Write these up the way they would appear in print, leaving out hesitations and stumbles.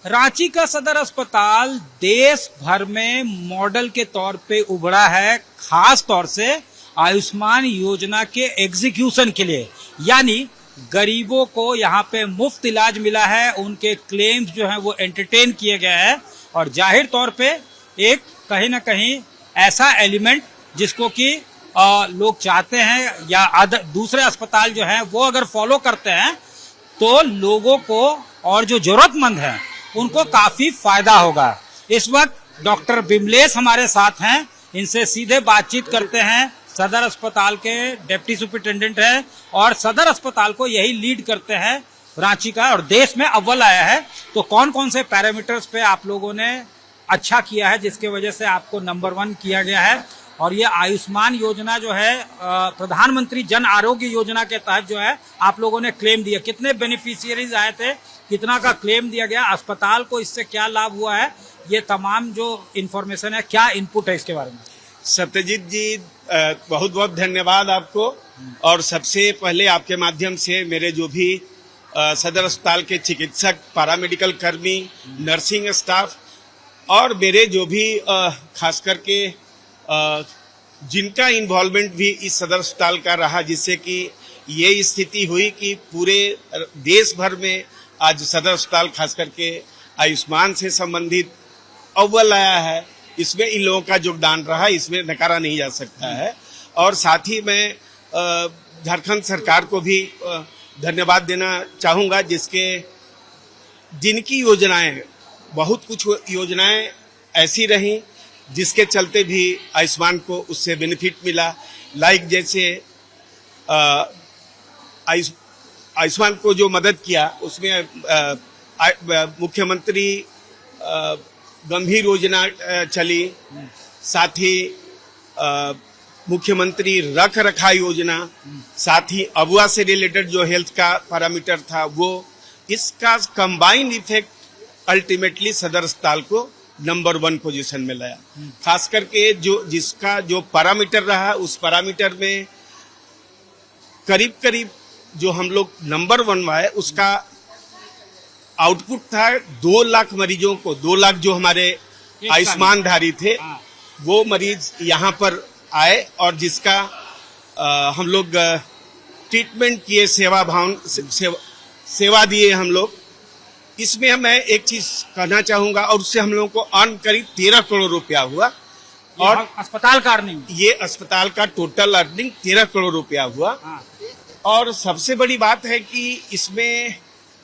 रांची का सदर अस्पताल देश भर में मॉडल के तौर पे उभरा है, खास तौर से आयुष्मान योजना के एग्जीक्यूशन के लिए। यानी गरीबों को यहाँ पे मुफ्त इलाज मिला है, उनके क्लेम्स जो हैं वो एंटरटेन किए गए हैं और जाहिर तौर पे एक कहीं ना कहीं ऐसा एलिमेंट जिसको कि लोग चाहते हैं या दूसरे अस्पताल जो हैं वो अगर फॉलो करते हैं तो लोगों को और जो जरूरतमंद हैं उनको काफी फायदा होगा। इस वक्त डॉक्टर बिमलेश हमारे साथ हैं, इनसे सीधे बातचीत करते हैं। सदर अस्पताल के डिप्टी सुपरिटेंडेंट है और सदर अस्पताल को यही लीड करते हैं रांची का और देश में अव्वल आया है। तो कौन कौन से पैरामीटर्स पे आप लोगों ने अच्छा किया है जिसके वजह से आपको नंबर 1 किया गया है? और ये आयुष्मान योजना जो है प्रधानमंत्री जन आरोग्य योजना के तहत जो है आप लोगों ने क्लेम दिया, कितने बेनिफिशियरीज आए थे, कितना का क्लेम दिया गया, अस्पताल को इससे क्या लाभ हुआ है, ये तमाम जो इन्फॉर्मेशन है, क्या इनपुट है इसके बारे में? सत्यजीत जी, बहुत बहुत धन्यवाद आपको। और सबसे पहले आपके माध्यम से मेरे जो भी सदर अस्पताल के चिकित्सक, पैरामेडिकल कर्मी, नर्सिंग स्टाफ और मेरे जो भी खास करके जिनका इन्वॉल्वमेंट भी इस सदर अस्पताल का रहा, जिससे कि ये स्थिति हुई कि पूरे देश भर में आज सदर अस्पताल खास करके आयुष्मान से संबंधित अव्वल आया है, इसमें इन लोगों का योगदान रहा, इसमें नकारा नहीं जा सकता है। और साथ ही मैं झारखंड सरकार को भी धन्यवाद देना चाहूँगा, जिनकी योजनाएं, बहुत कुछ योजनाएं ऐसी रहीं जिसके चलते भी आयुष्मान को उससे बेनिफिट मिला। लाइक जैसे आयुष्मान को जो मदद किया उसमें मुख्यमंत्री गंभीर योजना चली, साथ ही मुख्यमंत्री रख रखाव योजना, साथ ही अबुआ से रिलेटेड जो हेल्थ का पैरामीटर था वो, इसका कंबाइंड इफेक्ट अल्टीमेटली सदर अस्पताल को नंबर 1 पोजीशन में लाया। खास करके जिसका जो पैरामीटर रहा, उस पैरामीटर में करीब करीब जो हम लोग नंबर 1 आए, उसका आउटपुट था 2 लाख मरीजों को, 2 लाख जो हमारे आयुष्मान धारी थे वो मरीज यहाँ पर आए और जिसका हम लोग ट्रीटमेंट किए, सेवा दिए हम लोग। इसमें मैं एक चीज कहना चाहूंगा, और उससे हम लोगों को अर्न करीब 13 करोड़ रुपया हुआ। और अस्पताल का अर्निंग, ये अस्पताल का टोटल अर्निंग 13 करोड़ रुपया हुआ। और सबसे बड़ी बात है कि इसमें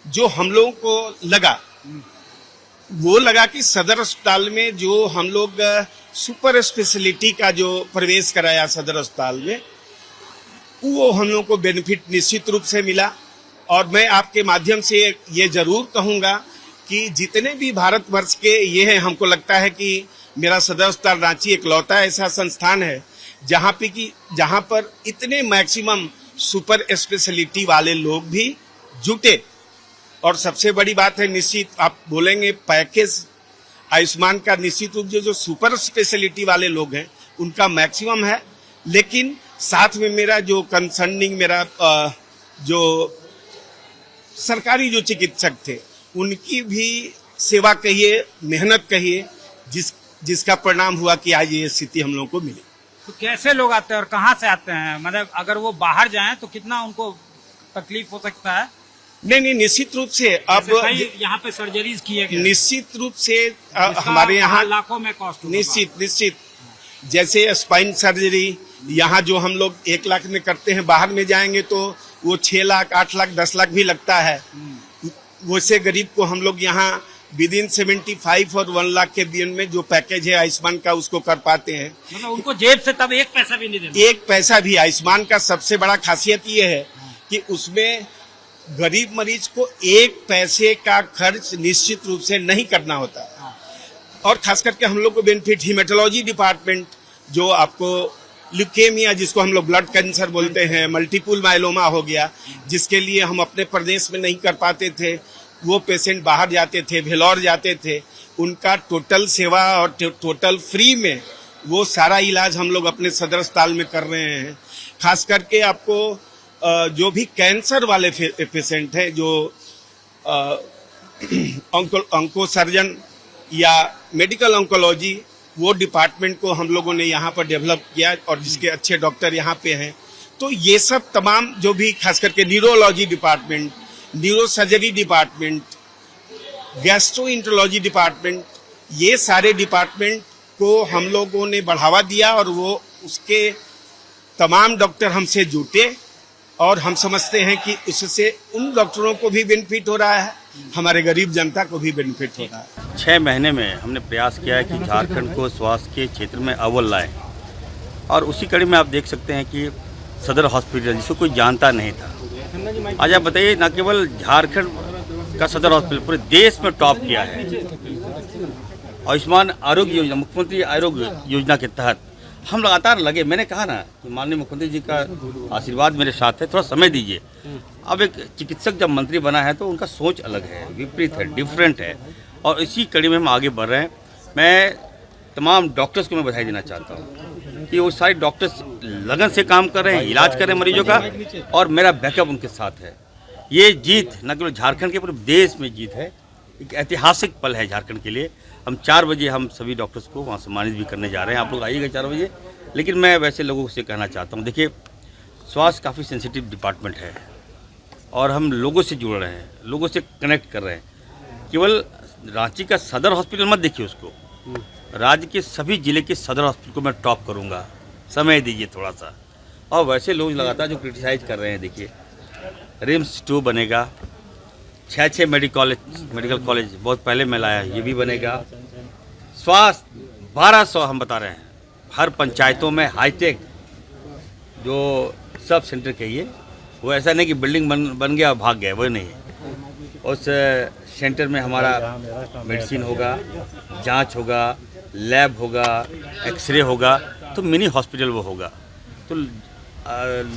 जो हम लोगों को लगा, वो लगा कि सदर अस्पताल में जो हम लोग सुपर स्पेशलिटी का जो प्रवेश कराया सदर अस्पताल में, वो हम लोगों को बेनिफिट निश्चित रूप से मिला। और मैं आपके माध्यम से ये जरूर कहूँगा कि जितने भी भारतवर्ष के ये हैं, हमको लगता है कि मेरा सदर अस्पताल रांची इकलौता ऐसा संस्थान है जहाँ पर इतने मैक्सिमम सुपर स्पेशलिटी वाले लोग भी जुटे। और सबसे बड़ी बात है, निश्चित आप बोलेंगे पैकेज आयुष्मान का, निश्चित रूप से जो सुपर स्पेशलिटी वाले लोग हैं उनका मैक्सिमम है, लेकिन साथ में मेरा जो कंसर्निंग मेरा जो सरकारी जो चिकित्सक थे उनकी भी सेवा कहिए, मेहनत कहिए, जिसका परिणाम हुआ कि आज ये स्थिति हम लोगों को मिली। तो कैसे लोग आते हैं और कहाँ से आते हैं? मतलब अगर वो बाहर जाएं तो कितना उनको तकलीफ हो सकता है? नहीं, निश्चित रूप से अब यहाँ पे सर्जरीज किए गए, निश्चित रूप से हमारे यहाँ लाखों में कॉस्ट, निश्चित जैसे स्पाइन सर्जरी यहाँ जो हम लोग 1 लाख में करते हैं, बाहर में जाएंगे तो वो 6 लाख, 8 लाख, 10 लाख भी लगता है। वैसे गरीब को हम लोग यहाँ विदिन 75 और 1 लाख के बीच में जो पैकेज है आयुष्मान का, उसको कर पाते हैं। मतलब उनको जेब से तब 1 पैसा भी नहीं देना, 1 पैसा भी। आयुष्मान का सबसे बड़ा खासियत ये है कि उसमें गरीब मरीज को 1 पैसे का खर्च निश्चित रूप से नहीं करना होता है। और खास करके हम लोग को बेनिफिट हीमेटोलॉजी डिपार्टमेंट, जो आपको ल्यूकेमिया जिसको हम लोग ब्लड कैंसर बोलते हैं, मल्टीपल माइलोमा हो गया, जिसके लिए हम अपने प्रदेश में नहीं कर पाते थे, वो पेशेंट बाहर जाते थे, भेलौर जाते थे, उनका टोटल सेवा और टोटल फ्री में वो सारा इलाज हम लोग अपने सदर अस्पताल में कर रहे हैं। खास करके आपको जो भी कैंसर वाले पेशेंट हैं, जो ऑंको सर्जन या मेडिकल ऑन्कोलॉजी, वो डिपार्टमेंट को हम लोगों ने यहाँ पर डेवलप किया और जिसके अच्छे डॉक्टर यहाँ पे हैं। तो ये सब तमाम जो भी खास करके neurology department, neuro surgery department, gastroenterology department, ये सारे डिपार्टमेंट को हम लोगों ने बढ़ावा दिया और वो उसके तमाम डॉक्टर हमसे जुटे और हम समझते हैं कि उससे उन डॉक्टरों को भी बेनिफिट हो रहा है, हमारे गरीब जनता को भी बेनिफिट हो रहा है। 6 महीने में हमने प्रयास किया है कि झारखंड को स्वास्थ्य के क्षेत्र में अव्वल लाएं और उसी कड़ी में आप देख सकते हैं कि सदर हॉस्पिटल जिसको कोई जानता नहीं था, आज आप बताइए न केवल झारखंड का सदर हॉस्पिटल पूरे देश में टॉप किया है। आयुष्मान आरोग्य योजना, मुख्यमंत्री आरोग्य योजना के तहत हम लगातार लगे। मैंने कहा ना कि माननीय मुख्यमंत्री जी का आशीर्वाद मेरे साथ है, थोड़ा समय दीजिए। अब एक चिकित्सक जब मंत्री बना है तो उनका सोच अलग है, विपरीत है, डिफरेंट है और इसी कड़ी में हम आगे बढ़ रहे हैं। मैं तमाम डॉक्टर्स को मैं बधाई देना चाहता हूँ कि वो सारे डॉक्टर्स लगन से काम कर रहे हैं, इलाज कर रहे हैं मरीजों का और मेरा बैकअप उनके साथ है। ये जीत न केवल झारखंड के पूरे देश में जीत है, एक ऐतिहासिक पल है झारखंड के लिए। हम 4 बजे हम सभी डॉक्टर्स को वहाँ सम्मानित भी करने जा रहे हैं, आप लोग आइएगा 4 बजे। लेकिन मैं वैसे लोगों से कहना चाहता हूँ, देखिए स्वास्थ्य काफ़ी सेंसिटिव डिपार्टमेंट है और हम लोगों से जुड़ रहे हैं, लोगों से कनेक्ट कर रहे हैं। केवल रांची का सदर हॉस्पिटल मत देखिए उसको, राज्य के सभी जिले के सदर हॉस्पिटल को मैं टॉप करूँगा, समय दीजिए थोड़ा सा। और वैसे लोग लगातार जो क्रिटिसाइज कर रहे हैं, देखिए रिम्स 2 बनेगा, 6 मेडिकल कॉलेज बहुत पहले में लाया, ये भी बनेगा। स्वास्थ्य 1200 हम बता रहे हैं, हर पंचायतों में हाईटेक जो सब सेंटर कहिए, वो ऐसा नहीं कि बिल्डिंग बन गया और भाग गया, वो नहीं है। उस सेंटर में हमारा मेडिसिन होगा, जांच होगा, लैब होगा, एक्सरे होगा, तो मिनी हॉस्पिटल वो होगा। तो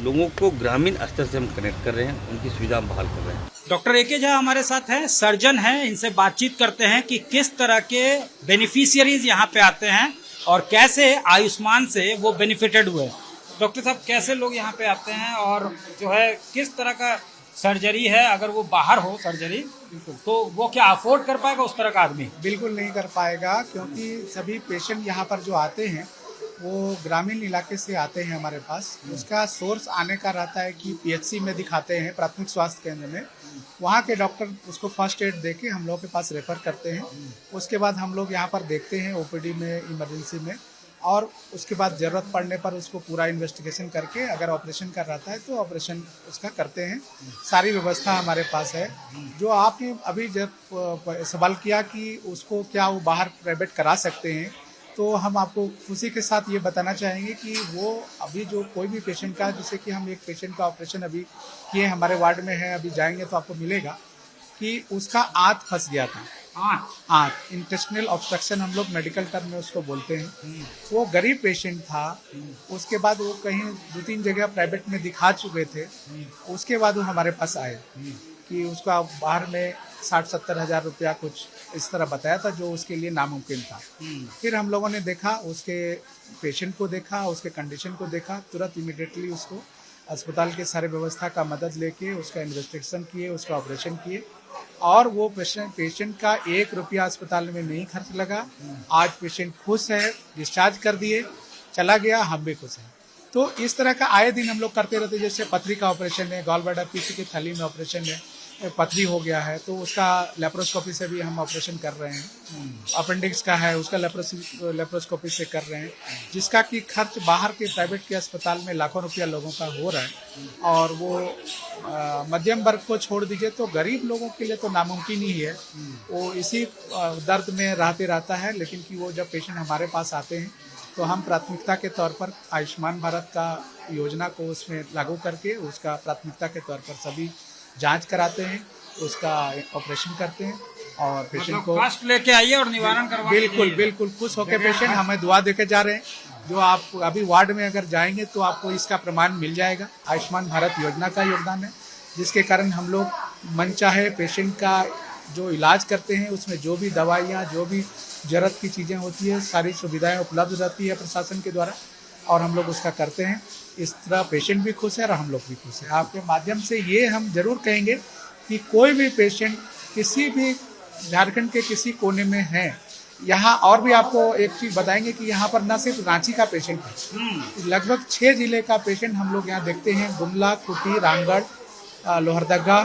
लोगों को ग्रामीण स्तर से हम कनेक्ट कर रहे हैं, उनकी सुविधा हम बहाल कर रहे हैं। डॉक्टर ए के झा हमारे साथ हैं, सर्जन हैं, इनसे बातचीत करते हैं कि किस तरह के बेनिफिशियरीज यहाँ पे आते हैं और कैसे आयुष्मान से वो बेनिफिटेड हुए। डॉक्टर साहब, कैसे लोग यहाँ पे आते हैं और जो है किस तरह का सर्जरी है, अगर वो बाहर हो सर्जरी तो वो क्या अफोर्ड कर पाएगा उस तरह का आदमी? बिल्कुल नहीं कर पाएगा, क्योंकि सभी पेशेंट यहाँ पर जो आते हैं वो ग्रामीण इलाके से आते हैं हमारे पास। उसका सोर्स आने का रहता है कि पीएचसी में दिखाते हैं, प्राथमिक स्वास्थ्य केंद्र में, वहाँ के डॉक्टर उसको फर्स्ट एड देके हम लोग के पास रेफर करते हैं। उसके बाद हम लोग यहाँ पर देखते हैं ओपीडी में, इमरजेंसी में, और उसके बाद ज़रूरत पड़ने पर उसको पूरा इन्वेस्टिगेशन करके अगर ऑपरेशन कर रहता है तो ऑपरेशन उसका करते हैं। सारी व्यवस्था हमारे पास है। जो आपने अभी जब सवाल किया कि उसको क्या वो बाहर प्राइवेट करा सकते हैं, तो हम आपको खुशी के साथ ये बताना चाहेंगे कि वो अभी जो कोई भी पेशेंट का, जैसे कि हम एक पेशेंट का ऑपरेशन अभी किए हमारे वार्ड में है, अभी जाएंगे तो आपको मिलेगा कि उसका आंत फंस गया था। आंत इंटेस्टिनल ऑब्स्ट्रक्शन हम लोग मेडिकल टर्म में उसको बोलते हैं। वो गरीब पेशेंट था, उसके बाद वो कहीं 2-3 जगह प्राइवेट में दिखा चुके थे। उसके बाद वो हमारे पास आए कि उसका बाहर में 60-70 हज़ार रुपया कुछ इस तरह बताया था, जो उसके लिए नामुमकिन था। फिर हम लोगों ने देखा, उसके पेशेंट को देखा, उसके कंडीशन को देखा, तुरंत इमिडिएटली उसको अस्पताल के सारे व्यवस्था का मदद लेके उसका इन्वेस्टिगेशन किए, उसका ऑपरेशन किए और वो पेशेंट का 1 रुपया अस्पताल में नहीं खर्च लगा। आज पेशेंट खुश है, डिस्चार्ज कर दिए, चला गया, हम भी खुश हैं। तो इस तरह का आए दिन हम लोग करते रहते। जैसे पथरी का ऑपरेशन है, गॉल ब्लैडर पीसी की थैली में ऑपरेशन है, पथरी हो गया है तो उसका लेप्रोस्कोपी से भी हम ऑपरेशन कर रहे हैं। अपेंडिक्स का है, उसका लेप्रोस्कोपी से कर रहे हैं, जिसका कि खर्च बाहर के प्राइवेट के अस्पताल में लाखों रुपया लोगों का हो रहा है। और वो मध्यम वर्ग को छोड़ दीजिए तो गरीब लोगों के लिए तो नामुमकिन ही है। वो इसी दर्द में रहता है। लेकिन कि वो जब पेशेंट हमारे पास आते हैं तो हम प्राथमिकता के तौर पर आयुष्मान भारत का योजना को उसमें लागू करके उसका प्राथमिकता के तौर पर सभी जांच कराते हैं, उसका ऑपरेशन करते हैं और पेशेंट को कष्ट लेके आइए और निवारण करवा। बिल्कुल खुश होकर पेशेंट हमें दुआ देके जा रहे हैं। जो आप अभी वार्ड में अगर जाएंगे तो आपको इसका प्रमाण मिल जाएगा। आयुष्मान भारत योजना का योगदान है, जिसके कारण हम लोग मनचाहे पेशेंट का जो इलाज करते हैं उसमें जो भी दवाइयाँ, जो भी जरूरत की चीज़ें होती है, सारी सुविधाएं उपलब्ध रहती है प्रशासन के द्वारा और हम लोग उसका करते हैं। इस तरह पेशेंट भी खुश है और हम लोग भी खुश हैं। आपके माध्यम से ये हम जरूर कहेंगे कि कोई भी पेशेंट किसी भी झारखंड के किसी कोने में हैं, यहाँ और भी आपको एक चीज बताएंगे कि यहाँ पर न सिर्फ रांची का पेशेंट है, लगभग 6 जिले का पेशेंट हम लोग यहाँ देखते हैं, गुमला, खूंटी, रामगढ़, लोहरदगा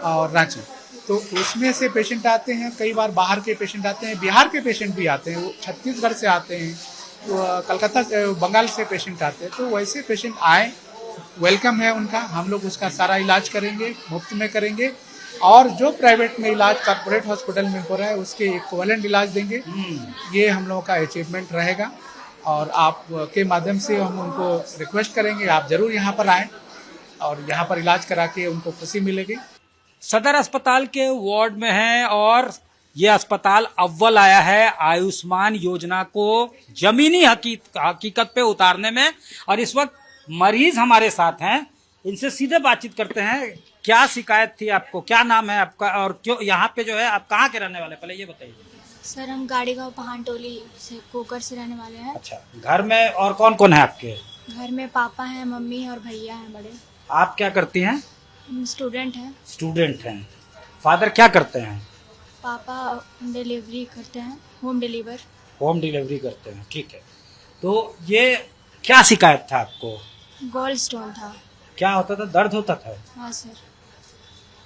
और रांची। तो उसमें से पेशेंट आते हैं, कई बार बाहर के पेशेंट आते हैं, बिहार के पेशेंट भी आते हैं, वो छत्तीसगढ़ से आते हैं, कलकत्ता बंगाल से पेशेंट आते हैं। तो वैसे पेशेंट आए, वेलकम है उनका, हम लोग उसका सारा इलाज करेंगे, मुफ्त में करेंगे, और जो प्राइवेट में इलाज कॉर्पोरेट हॉस्पिटल में हो रहा है उसके इक्विवेलेंट इलाज देंगे। ये हम लोगों का अचीवमेंट रहेगा, और आप के माध्यम से हम उनको रिक्वेस्ट करेंगे आप जरूर यहाँ पर आएँ और यहाँ पर इलाज करा के उनको खुशी मिलेगी। सदर अस्पताल के वार्ड में है और ये अस्पताल अव्वल आया है आयुष्मान योजना को जमीनी हकीकत पे उतारने में। और इस वक्त मरीज हमारे साथ हैं, इनसे सीधे बातचीत करते हैं। क्या शिकायत थी आपको, क्या नाम है आपका, और क्यों यहाँ पे जो है आप कहाँ के रहने वाले, पहले ये बताइए। सर हम गाड़ीगांव पहाड़ टोली से कोकर से रहने वाले हैं। अच्छा, घर में और कौन कौन है आपके? घर में पापा हैं, मम्मी और भैया हैं बड़े। आप क्या करती हैं? हम स्टूडेंट हैं। स्टूडेंट हैं। फादर क्या करते हैं? पापा डिलीवरी करते हैं, होम डिलीवर। होम डिलीवरी करते हैं, ठीक है। तो ये क्या शिकायत था आपको? गोल्ड स्टोन था। क्या होता था, दर्द होता था? हाँ सर।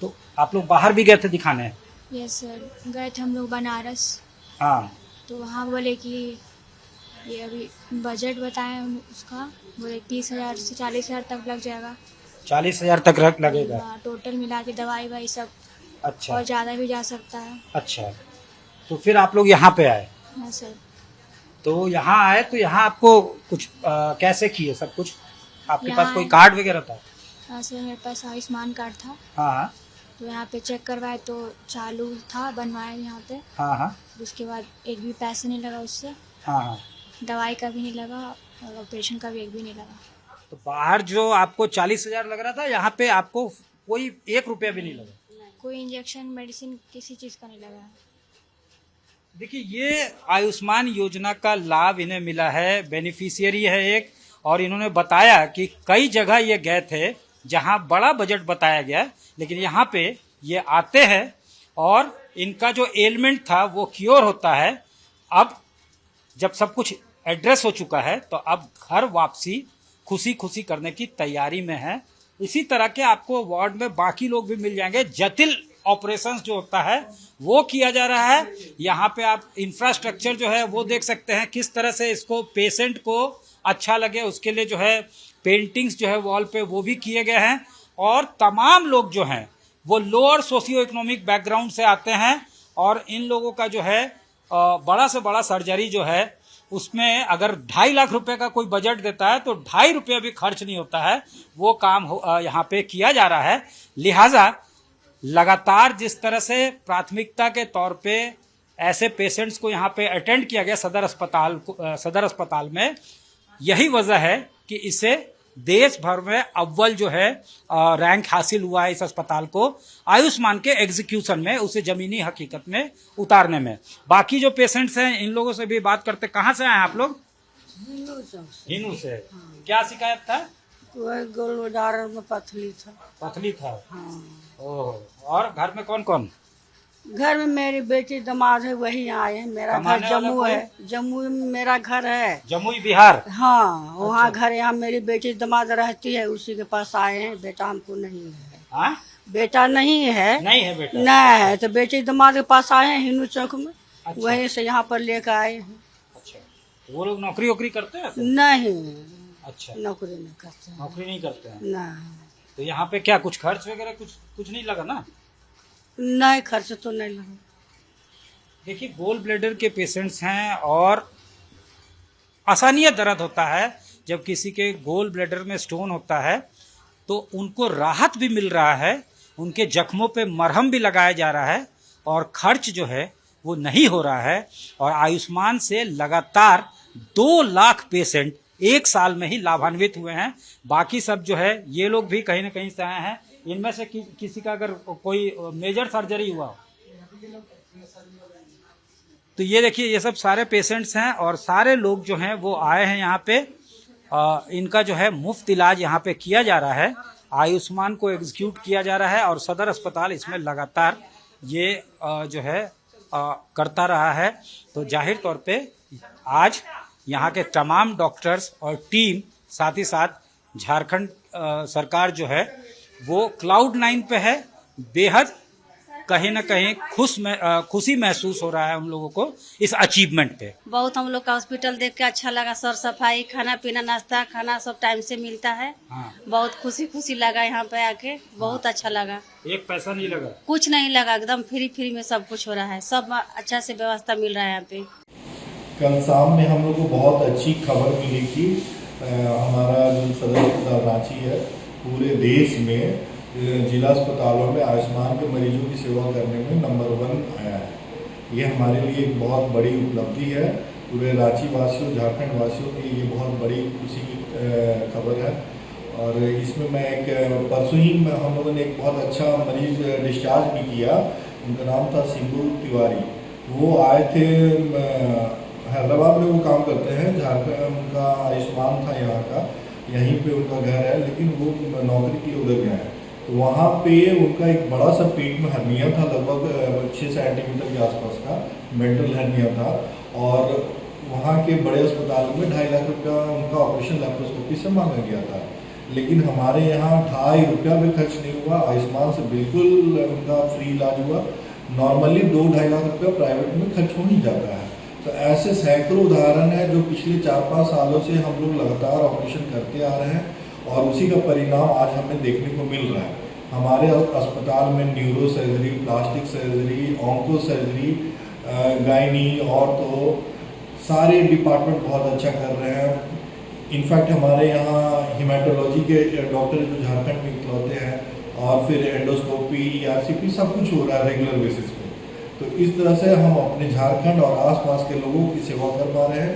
तो आप लोग बाहर भी गए थे दिखाने? यस सर, गए थे हम लोग बनारस। हाँ। तो वहाँ बोले कि ये अभी बजट बताएं उसका, बोले 30,000 से 40,000 तक लग जाएगा। 40,000 तक लगेगा? हाँ, टोटल मिला के दवाई वाई सब। अच्छा। और ज़्यादा भी जा सकता है। अच्छा, तो फिर आप लोग यहाँ पे आए? हाँ सर। तो यहाँ आए तो यहाँ आपको कुछ कैसे किए सब कुछ? आपके पास कोई कार्ड वगैरह था? हाँ सर, मेरे पास आयुष्मान कार्ड था। हाँ। तो यहाँ पे चेक करवाए तो चालू था, बनवाए यहाँ पे। हाँ हाँ। फिर उसके बाद एक भी पैसे नहीं लगा उससे। हाँ हाँ। दवाई का भी नहीं लगा और ऑपरेशन का भी एक भी नहीं लगा। तो बाहर जो आपको 40,000 लग रहा था, यहाँ पे आपको कोई 1 रुपया भी नहीं लगा? कोई इंजेक्शन मेडिसिन किसी चीज़ का नहीं लगा। देखिए, ये आयुष्मान योजना का लाभ इन्हें मिला है, बेनिफिशियरी है एक। और इन्होंने बताया कि कई जगह ये गए थे जहां बड़ा बजट बताया गया, लेकिन यहाँ पे ये आते हैं और इनका जो एलिमेंट था वो क्योर होता है। अब जब सब कुछ एड्रेस हो चुका है तो अब घर वापसी खुशी खुशी करने की तैयारी में है। इसी तरह के आपको वार्ड में बाकी लोग भी मिल जाएंगे। जटिल ऑपरेशंस जो होता है वो किया जा रहा है। यहाँ पे आप इंफ्रास्ट्रक्चर जो है वो देख सकते हैं, किस तरह से इसको पेशेंट को अच्छा लगे उसके लिए जो है पेंटिंग्स जो है वॉल पे वो भी किए गए हैं। और तमाम लोग जो हैं वो लोअर सोशियो इकोनॉमिक बैकग्राउंड से आते हैं और इन लोगों का जो है बड़ा से बड़ा सर्जरी जो है उसमें अगर 2.5 लाख रुपए का कोई बजट देता है तो 2.5 रुपये भी खर्च नहीं होता है, वो काम यहाँ पे किया जा रहा है। लिहाजा लगातार जिस तरह से प्राथमिकता के तौर पे ऐसे पेशेंट्स को यहाँ पे अटेंड किया गया सदर अस्पताल में, यही वजह है कि इसे देश भर में अव्वल जो है रैंक हासिल हुआ है इस अस्पताल को आयुष्मान के एग्जीक्यूशन में, उसे जमीनी हकीकत में उतारने में। बाकी जो पेशेंट्स हैं इन लोगों से भी बात करते। कहाँ से आए आप लोग? हिनू से। हाँ। क्या शिकायत था? गोलदार में पथली था। पथली था? हाँ। ओह। और घर में कौन कौन? घर में मेरी बेटी दामाद है, वही आए हैं। मेरा घर जम्मू है, जम्मू में मेरा घर है। जमुई बिहार? हाँ, वहाँ अच्छा। घर है। यहाँ मेरी बेटी दामाद रहती है, उसी के पास आए हैं। बेटा हमको नहीं है। हाँ? बेटा नहीं है। नहीं है बेटा? नहीं है, तो बेटी दामाद के पास आए हैं हिंदू चौक में। अच्छा। वहीं से यहाँ पर लेकर आए हैं। अच्छा, वो लोग नौकरी वोकरी करते हैं? नहीं। अच्छा, नौकरी नहीं करते हैं। नौकरी नहीं करते हैं। नहीं। तो यहाँ पे क्या कुछ खर्च वगैरह कुछ नहीं लगा ना? नहीं, खर्च तो नहीं लगा। देखिए, गोल ब्लैडर के पेशेंट्स हैं और असहनीय दर्द होता है जब किसी के गोल ब्लैडर में स्टोन होता है, तो उनको राहत भी मिल रहा है, उनके जख्मों पे मरहम भी लगाया जा रहा है और खर्च जो है वो नहीं हो रहा है। और आयुष्मान से लगातार 2 लाख पेशेंट 1 साल में ही लाभान्वित हुए हैं। बाकी सब जो है ये लोग भी कहीं ना कहीं से आए हैं। इनमें से किसी का अगर कोई मेजर सर्जरी हुआ तो ये देखिए, ये सब सारे पेशेंट्स हैं और सारे लोग जो हैं वो आए हैं यहाँ पे। इनका जो है मुफ्त इलाज यहाँ पे किया जा रहा है, आयुष्मान को एग्जीक्यूट किया जा रहा है और सदर अस्पताल इसमें लगातार ये जो है करता रहा है। तो जाहिर तौर पे आज यहाँ के तमाम डॉक्टर्स और टीम, साथ ही साथ झारखंड सरकार जो है वो क्लाउड 9 पे है। बेहद कहीं ना कहीं खुशी महसूस हो रहा है उन लोगों को इस अचीवमेंट पे। बहुत हम लोग का हॉस्पिटल देख के अच्छा लगा, सर सफाई, खाना पीना, नाश्ता खाना सब टाइम से मिलता है। हाँ। बहुत खुशी लगा यहाँ पे आके, बहुत अच्छा लगा। एक पैसा नहीं लगा, कुछ नहीं लगा, एकदम फ्री में सब कुछ हो रहा है, सब अच्छा से व्यवस्था मिल रहा है यहाँ पे। कल शाम में हम लोग को बहुत अच्छी खबर मिली कि हमारा जो सदर अस्पताल रांची है पूरे देश में जिला अस्पतालों में आयुष्मान के मरीजों की सेवा करने में नंबर 1 आया है। ये हमारे लिए एक बहुत बड़ी उपलब्धि है। पूरे रांची वासियों, झारखंड वासियों के लिए ये बहुत बड़ी खुशी की खबर है। और इसमें मैं परसों ही हम लोगों ने एक बहुत अच्छा मरीज डिस्चार्ज भी किया। उनका नाम था सिंधु तिवारी। वो आए थे, हैदराबाद में वो काम करते हैं, झारखंड उनका आयुष्मान था यहाँ का, यहीं पे उनका घर है, लेकिन वो नौकरी के लिए उधर गए हैं। तो वहाँ पे उनका एक बड़ा सा पेट में हर्निया था, लगभग 6 सेंटीमीटर के आसपास का मेंटल हर्निया था। और वहाँ के बड़े अस्पताल में 2.5 लाख रुपया उनका ऑपरेशन लैप्रोस्कोपी से मांगा गया था, लेकिन हमारे यहाँ 2.5 रुपया भी खर्च नहीं हुआ। आयुष्मान से बिल्कुल उनका फ्री इलाज हुआ। नॉर्मली 2-2.5 लाख रुपया प्राइवेट में खर्च हो ही जाता है। तो ऐसे सैकड़ों उदाहरण है जो पिछले 4-5 सालों से हम लोग लगातार ऑपरेशन करते आ रहे हैं और उसी का परिणाम आज हमें देखने को मिल रहा है। हमारे अस्पताल में neuro surgery, plastic surgery, onco surgery, gynae, ortho, सारे डिपार्टमेंट बहुत अच्छा कर रहे हैं। इनफैक्ट हमारे यहाँ हेमाटोलॉजी के डॉक्टर जो झारखंड में इकलौते हैं, और फिर एंडोस्कोपी, ERCP सब कुछ हो रहा है रेगुलर बेसिस पे। तो इस तरह से हम अपने झारखंड और आसपास के लोगों की सेवा कर पा रहे हैं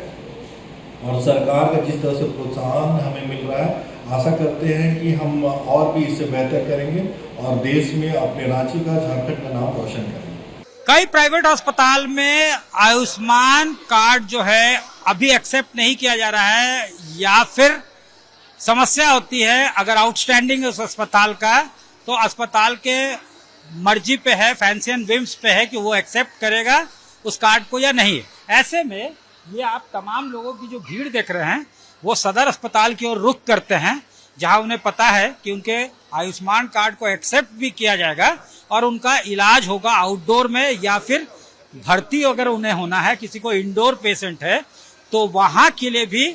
और सरकार का जिस तरह से प्रोत्साहन हमें मिल रहा है, आशा करते हैं कि हम और भी इससे बेहतर करेंगे और देश में अपने रांची का, झारखंड का नाम रोशन करेंगे। कई प्राइवेट अस्पताल में आयुष्मान कार्ड जो है अभी एक्सेप्ट नहीं किया जा रहा है, या फिर समस्या होती है अगर आउटस्टैंडिंग उस अस्पताल का, तो अस्पताल के मर्जी पे है, फैंसी एंड विम्स पे है कि वो एक्सेप्ट करेगा उस कार्ड को या नहीं। ऐसे में ये आप तमाम लोगों की जो भीड़ देख रहे हैं वो सदर अस्पताल की ओर रुख करते हैं, जहां उन्हें पता है कि उनके आयुष्मान कार्ड को एक्सेप्ट भी किया जाएगा और उनका इलाज होगा आउटडोर में, या फिर भर्ती अगर उन्हें होना है, किसी को इंडोर पेशेंट है तो वहां के लिए भी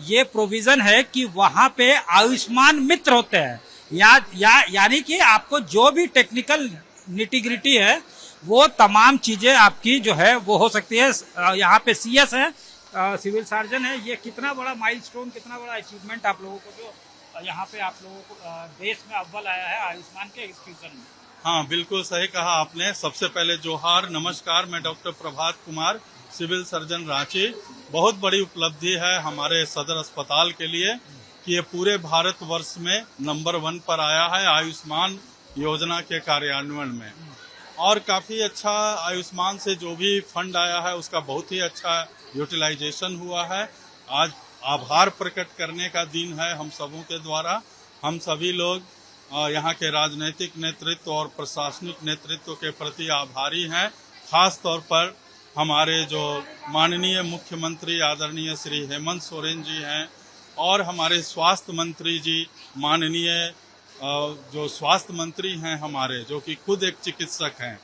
ये प्रोविजन है कि वहां पे आयुष्मान मित्र होते हैं, यानी कि आपको जो भी टेक्निकल निटिग्रिटी है वो तमाम चीजें आपकी जो है वो हो सकती है। यहाँ पे CS है, सिविल सर्जन है। ये कितना बड़ा माइलस्टोन, कितना बड़ा अचीवमेंट आप लोगों को जो यहाँ पे आप लोगों को देश में अव्वल आया है आयुष्मान के एग्जीक्यूशन में। हाँ, बिल्कुल सही कहा आपने। सबसे पहले जोहार, नमस्कार। मैं doctor Prabhat Kumar, civil surgeon Ranchi. बहुत बड़ी उपलब्धि है हमारे सदर अस्पताल के लिए कि ये पूरे भारतवर्ष में नंबर 1 पर आया है आयुष्मान योजना के कार्यान्वयन में। और काफी अच्छा आयुष्मान से जो भी फंड आया है उसका बहुत ही अच्छा यूटिलाइजेशन हुआ है। आज आभार प्रकट करने का दिन है हम सबों के द्वारा। हम सभी लोग यहाँ के राजनीतिक नेतृत्व और प्रशासनिक नेतृत्व के प्रति आभारी हैं। खास तौर पर हमारे जो माननीय मुख्यमंत्री आदरणीय श्री हेमंत सोरेन जी हैं और हमारे स्वास्थ्य मंत्री जी, माननीय जो स्वास्थ्य मंत्री हैं हमारे, जो कि खुद एक चिकित्सक हैं,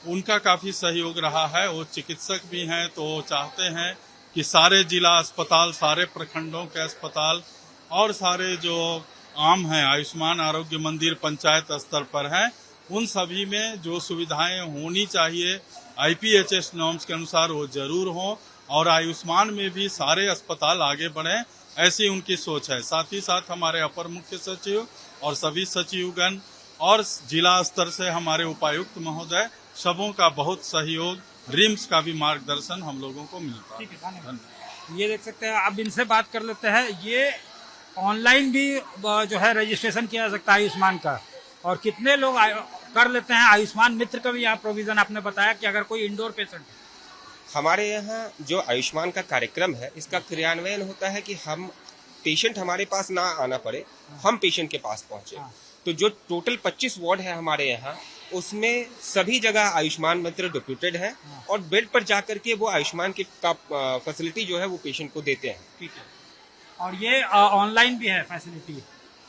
उनका काफ़ी सहयोग रहा है। वो चिकित्सक भी हैं तो वो चाहते हैं कि सारे जिला अस्पताल, सारे प्रखंडों के अस्पताल और सारे जो आम हैं, आयुष्मान आरोग्य मंदिर पंचायत स्तर पर हैं, उन सभी में जो सुविधाएं होनी चाहिए IPHS नॉर्म्स के अनुसार वो जरूर हों और आयुष्मान में भी सारे अस्पताल आगे बढ़ें, ऐसी उनकी सोच है। साथ ही साथ हमारे अपर मुख्य सचिव और सभी सचिवगण और जिला स्तर से हमारे उपायुक्त महोदय, सबों का बहुत सहयोग, रिम्स का भी मार्गदर्शन हम लोगों को मिलता है। धन्यवाद। ये देख सकते हैं, अब इनसे बात कर लेते हैं। ये ऑनलाइन भी जो है रजिस्ट्रेशन किया जा सकता है आयुष्मान का, और कितने लोग कर लेते हैं? आयुष्मान मित्र का भी यहाँ प्रोविजन आपने बताया कि अगर कोई इंडोर पेशेंट है। हमारे यहाँ जो आयुष्मान का कार्यक्रम है, इसका क्रियान्वयन होता है कि हम पेशेंट हमारे पास ना आना पड़े, हम पेशेंट के पास पहुँचे। तो जो टोटल 25 वार्ड है हमारे यहाँ, उसमें सभी जगह आयुष्मान मित्र डिप्यूटेड है और बेड पर जाकर के वो आयुष्मान की फैसिलिटी जो है वो पेशेंट को देते हैं। ठीक है। और ये ऑनलाइन भी है फैसिलिटी?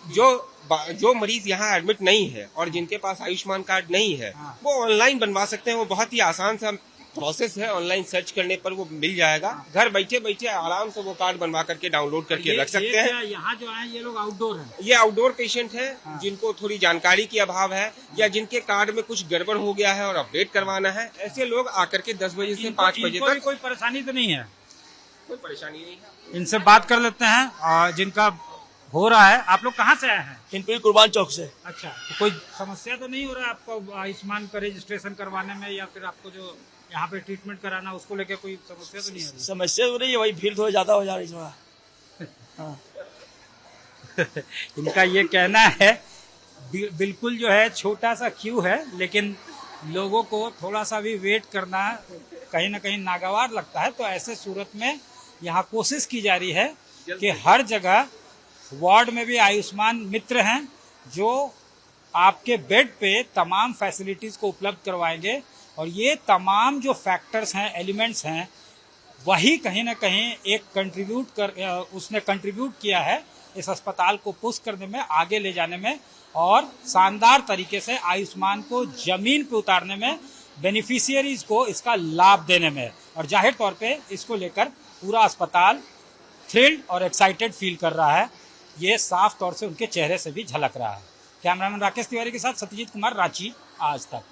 जो मरीज यहाँ एडमिट नहीं है और जिनके पास आयुष्मान कार्ड नहीं है, वो ऑनलाइन बनवा सकते हैं। वो बहुत ही आसान सा प्रोसेस है, ऑनलाइन सर्च करने पर वो मिल जाएगा। घर बैठे बैठे आराम से वो कार्ड बनवा करके डाउनलोड करके रख सकते हैं। यहाँ जो है ये लोग आउटडोर हैं? ये आउटडोर पेशेंट है जिनको थोड़ी जानकारी की अभाव है या जिनके कार्ड में कुछ गड़बड़ हो गया है और अपडेट करवाना है, ऐसे लोग आकर के 10 बजे से 5 बजे तक। कोई परेशानी तो नहीं है? कोई परेशानी नहीं है। इनसे बात कर लेते हैं जिनका हो रहा है। आप लोग कहाँ से आए हैं? हिंदपीढ़ी कुर्बान चौक से। अच्छा, तो कोई समस्या तो नहीं हो रहा है आपको आयुष्मान का रजिस्ट्रेशन करवाने में, या फिर आपको जो यहाँ पे ट्रीटमेंट कराना उसको लेके कोई समस्या तो नहीं है? समस्या हो रही है, वही भीड़ थोड़ा ज्यादा हो जा रही है। हाँ। इनका ये कहना है बिल्कुल जो है छोटा सा क्यू है, लेकिन लोगों को थोड़ा सा भी वेट करना कहीं ना कहीं नागवार लगता है। तो ऐसे सूरत में यहाँ कोशिश की जा रही है कि हर जगह वार्ड में भी आयुष्मान मित्र हैं जो आपके बेड पे तमाम फैसिलिटीज को उपलब्ध करवाएंगे। और ये तमाम जो फैक्टर्स हैं, एलिमेंट्स हैं, वही कहीं ना कहीं एक उसने कंट्रीब्यूट किया है इस अस्पताल को पुश करने में, आगे ले जाने में और शानदार तरीके से आयुष्मान को जमीन पे उतारने में, बेनिफिशियरीज को इसका लाभ देने में। और जाहिर तौर पे इसको लेकर पूरा अस्पताल थ्रिल्ड और एक्साइटेड फील कर रहा है। ये साफ तौर से उनके चेहरे से भी झलक रहा है। कैमरामैन राकेश तिवारी के साथ सत्यजीत कुमार, रांची, आज तक।